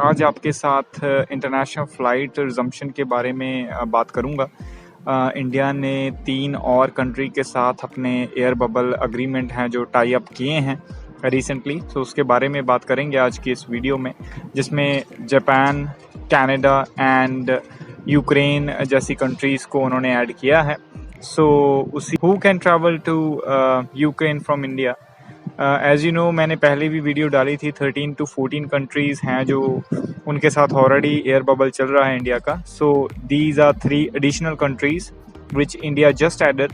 आज आपके साथ इंटरनेशनल फ़्लाइट रिज़म्पशन के बारे में बात करूंगा। इंडिया ने 3 और कंट्री के साथ अपने एयर बबल एग्रीमेंट हैं जो टाई अप किए हैं रिसेंटली, तो उसके बारे में बात करेंगे आज की इस वीडियो में, जिसमें जापान, कनाडा एंड यूक्रेन जैसी कंट्रीज़ को उन्होंने ऐड किया है। सो उसी who can travel to Ukraine from India. As you know, मैंने पहले भी वीडियो डाली थी। 13 to 14 कंट्रीज़ हैं जो उनके साथ ऑलरेडी एयर बबल चल रहा है इंडिया का। So these are 3 additional countries which India just added.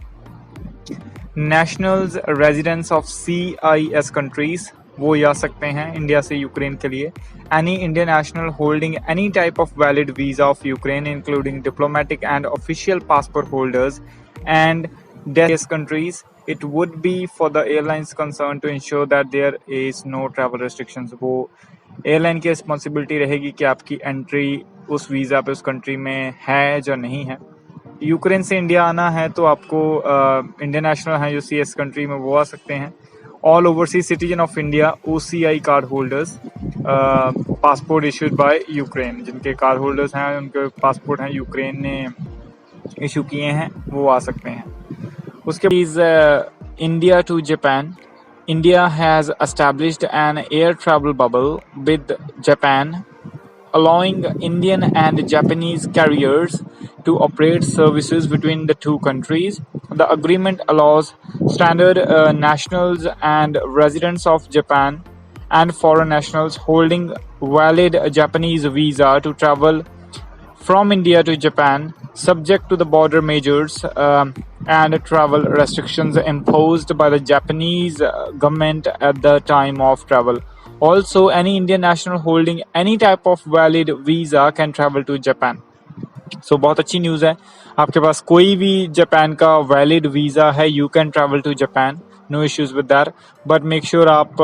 Nationals residents of CIS countries वो जा सकते हैं इंडिया से यूक्रेन के लिए। Any Indian national holding any type of valid visa of Ukraine including diplomatic and official passport holders and these countries, it would be for the airlines concerned to ensure that there is no travel restrictions। वो airline की responsibility रहेगी कि आपकी entry उस visa पे उस country में है या नहीं है। यूक्रेन से इंडिया आना है तो आपको इंडियन नेशनल हैं जो CS कंट्री में वो आ सकते हैं। All overseas citizen of India OCI card holders, passport issued by Ukraine, जिनके कार्ड होल्डर्स हैं उनके पासपोर्ट हैं यूक्रेन ने इशू किए हैं, वो आ सकते हैं। उसके बाद India to Japan. India has established an air travel bubble with Japan, allowing Indian and Japanese carriers to operate services between the two countries. The agreement allows standard nationals and residents of Japan and foreign nationals holding valid Japanese visa to travel from India to Japan, subject to the border measures and travel restrictions imposed by the Japanese government at the time of travel. Also, any Indian national holding any type of valid visa can travel to Japan. So बहुत अच्छी news है। आपके पास कोई भी Japan का valid visa है, you can travel to Japan, no issues with that. But make sure आप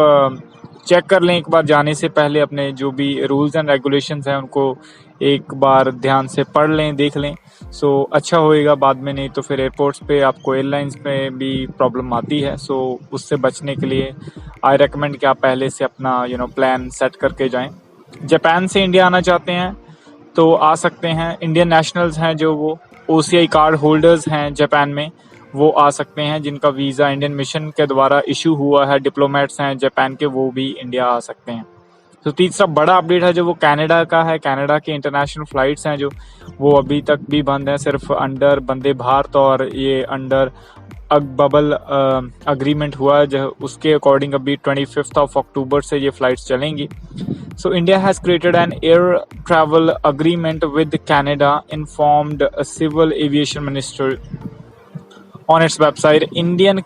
check कर लें एक बार जाने से पहले, अपने जो भी रूल्स एंड रेगुलेशंस हैं उनको एक बार ध्यान से पढ़ लें, देख लें। सो अच्छा होएगा बाद में, नहीं तो फिर एयरपोर्ट्स पे आपको एयरलाइंस पे भी प्रॉब्लम आती है। सो उससे बचने के लिए आई रेकमेंड कि आप पहले से अपना प्लान सेट करके जाएं। जापान से इंडिया आना चाहते हैं तो आ सकते हैं। इंडियन नेशनल्स हैं जो वो OCI कार्ड होल्डर्स हैं जापान में, वो आ सकते हैं। जिनका वीज़ा इंडियन मिशन के द्वारा इशू हुआ है, डिप्लोमेट्स हैं जापान के, वो भी इंडिया आ सकते हैं। तो तीसरा बड़ा अपडेट है जो वो कनाडा का है। कनाडा के इंटरनेशनल फ़्लाइट्स हैं जो वो अभी तक भी बंद हैं, सिर्फ अंडर वंदे भारत और ये अंडर बबल अग्रीमेंट हुआ है, जो उसके अकॉर्डिंग अभी 25 अक्टूबर से ये फ़्लाइट्स चलेंगी। So India has created an air travel agreement with Canada, informed a civil aviation minister on its website. Indian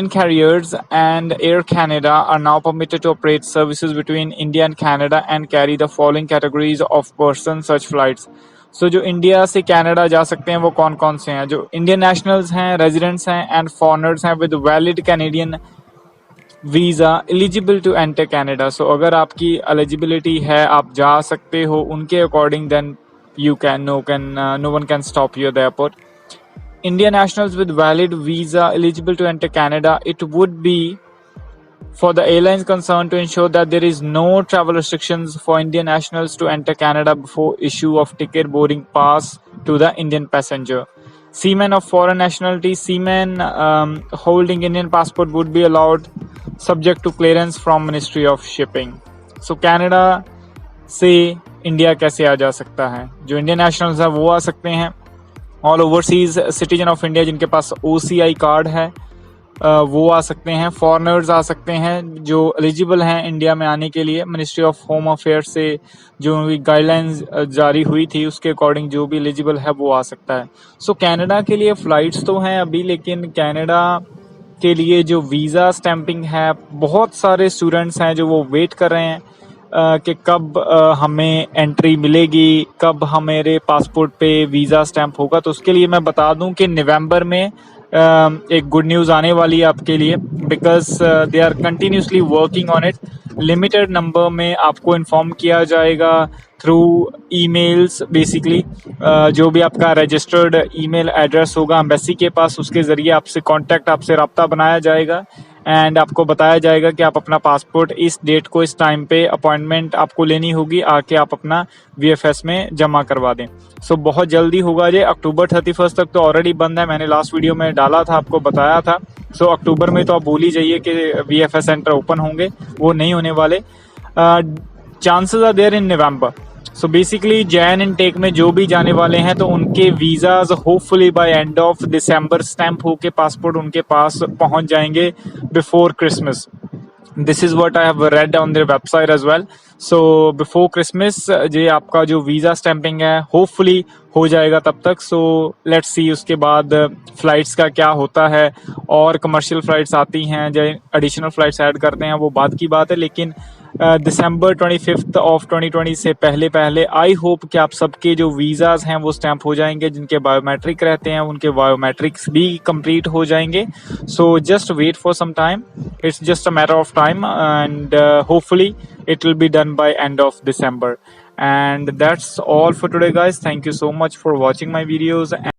carriers and Air Canada are now permitted to operate services between India and Canada and carry the following categories of persons such flights. So जो India से Canada जा सकते हैं वो कौन कौन से हैं? जो इंडियन नेशनल्स हैं, रेजिडेंट्स हैं एंड फॉरेनर्स हैं with valid Canadian visa eligible to enter Canada. So अगर आपकी एलिजिबिलिटी है, आप जा सकते हो उनके according, then you can no one can stop you at the airport. Indian nationals with valid visa eligible to enter Canada, it would be for the airlines concerned to ensure that there is no travel restrictions for Indian nationals to enter Canada before issue of ticket boarding pass to the Indian passenger. Seamen of foreign nationality, seamen holding Indian passport would be allowed subject to clearance from Ministry of Shipping. So Canada से India कैसे आ जा सकता है? जो Indian nationals हैं वो आ सकते हैं। All overseas citizen of India जिनके पास OCI कार्ड है वो आ सकते हैं। फॉरेनर्स आ सकते हैं जो एलिजिबल हैं इंडिया में आने के लिए। मिनिस्ट्री ऑफ होम अफेयर्स से जो गाइडलाइंस जारी हुई थी उसके अकॉर्डिंग जो भी एलिजिबल है वो आ सकता है। सो कनाडा के लिए फ़्लाइट्स तो हैं अभी, लेकिन कनाडा के लिए जो वीज़ा स्टैंपिंग है, बहुत सारे स्टूडेंट्स हैं जो वो वेट कर रहे हैं कि कब हमें एंट्री मिलेगी, कब हमारे पासपोर्ट पे वीज़ा स्टैंप होगा। तो उसके लिए मैं बता दूं कि नवंबर में एक गुड न्यूज़ आने वाली है आपके लिए, because they are continuously working on it. Limited number में आपको इन्फॉर्म किया जाएगा थ्रू ईमेल्स बेसिकली। जो भी आपका रजिस्टर्ड ईमेल एड्रेस होगा एम्बेसी के पास, उसके ज़रिए आपसे कांटेक्ट, आपसे रब्ता बनाया जाएगा एंड आपको बताया जाएगा कि आप अपना पासपोर्ट इस डेट को, इस टाइम पे अपॉइंटमेंट आपको लेनी होगी, आके आप अपना VFS में जमा करवा दें। सो बहुत जल्दी होगा ये, अक्टूबर 31 तक तो ऑलरेडी बंद है, मैंने लास्ट वीडियो में डाला था, आपको बताया था। सो अक्टूबर में तो आप भूल ही जाइए कि VFS सेंटर ओपन होंगे, वो नहीं होने वाले। Chances are there in November. So basically Jan intake में जो भी जाने वाले हैं तो उनके visas hopefully by end of December stamp होके पासपोर्ट उनके पास पहुंच जाएंगे before Christmas. This is what I have read on their website as well. So before Christmas ये आपका जो वीज़ा स्टैंपिंग है होपफुली हो जाएगा तब तक। सो लेट्स सी उसके बाद फ़्लाइट्स का क्या होता है, और कमर्शियल फ़्लाइट्स आती हैं, जो एडिशनल फ़्लाइट्स ऐड करते हैं वो बाद की बात है। लेकिन दिसंबर 25 ऑफ 2020 से पहले पहले आई होप कि आप सबके जो वीज़ाज हैं वो स्टैंप हो जाएंगे, जिनके बायोमेट्रिक रहते हैं उनके बायोमेट्रिक्स भी कंप्लीट हो जाएंगे। So just wait for some time, it's just a matter of time, and hopefully it will be done by end of December. And that's all for today guys. Thank you so much for watching my videos.